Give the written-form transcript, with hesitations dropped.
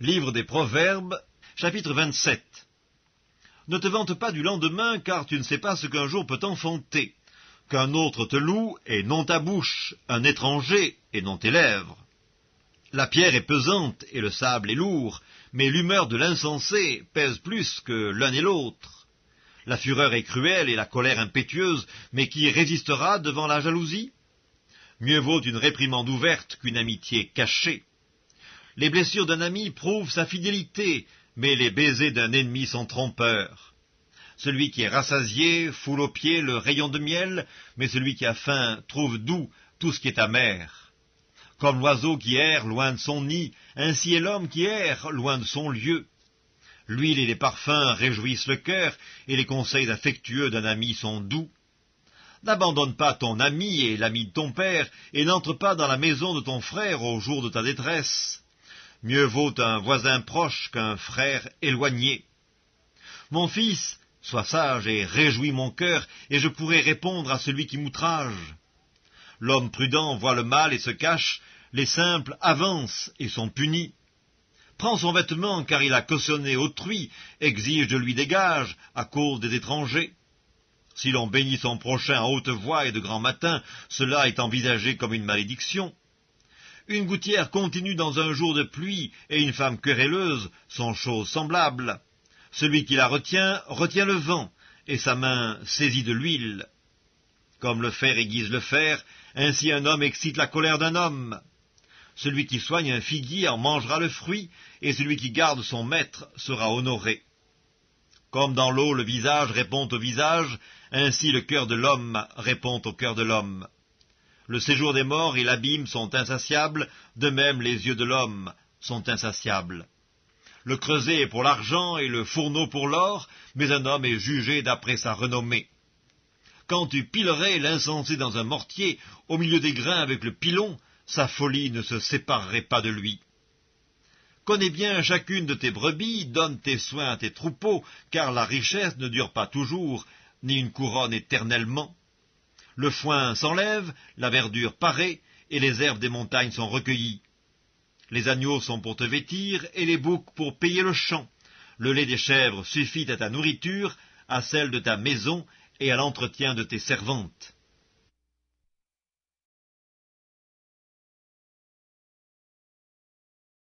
Livre des Proverbes, chapitre 27. Ne te vante pas du lendemain, car tu ne sais pas ce qu'un jour peut enfanter. Qu'un autre te loue, et non ta bouche, un étranger, et non tes lèvres. La pierre est pesante, et le sable est lourd, mais l'humeur de l'insensé pèse plus que l'un et l'autre. La fureur est cruelle, et la colère impétueuse, mais qui résistera devant la jalousie? Mieux vaut une réprimande ouverte qu'une amitié cachée. Les blessures d'un ami prouvent sa fidélité, mais les baisers d'un ennemi sont trompeurs. Celui qui est rassasié foule aux pieds le rayon de miel, mais celui qui a faim trouve doux tout ce qui est amer. Comme l'oiseau qui erre loin de son nid, ainsi est l'homme qui erre loin de son lieu. L'huile et les parfums réjouissent le cœur, et les conseils affectueux d'un ami sont doux. N'abandonne pas ton ami et l'ami de ton père, et n'entre pas dans la maison de ton frère au jour de ta détresse. Mieux vaut un voisin proche qu'un frère éloigné. Mon fils, sois sage et réjouis mon cœur, et je pourrai répondre à celui qui m'outrage. L'homme prudent voit le mal et se cache, les simples avancent et sont punis. Prends son vêtement, car il a cautionné autrui, exige de lui des gages à cause des étrangers. Si l'on bénit son prochain à haute voix et de grand matin, cela est envisagé comme une malédiction. Une gouttière continue dans un jour de pluie et une femme querelleuse sont choses semblables. Celui qui la retient, retient le vent, et sa main saisit de l'huile. Comme le fer aiguise le fer, ainsi un homme excite la colère d'un homme. Celui qui soigne un figuier en mangera le fruit, et celui qui garde son maître sera honoré. Comme dans l'eau le visage répond au visage, ainsi le cœur de l'homme répond au cœur de l'homme. Le séjour des morts et l'abîme sont insatiables, de même les yeux de l'homme sont insatiables. Le creuset est pour l'argent et le fourneau pour l'or, mais un homme est jugé d'après sa renommée. Quand tu pilerais l'insensé dans un mortier, au milieu des grains avec le pilon, sa folie ne se séparerait pas de lui. Connais bien chacune de tes brebis, donne tes soins à tes troupeaux, car la richesse ne dure pas toujours, ni une couronne éternellement. Le foin s'enlève, la verdure paraît, et les herbes des montagnes sont recueillies. Les agneaux sont pour te vêtir, et les boucs pour payer le champ. Le lait des chèvres suffit à ta nourriture, à celle de ta maison et à l'entretien de tes servantes.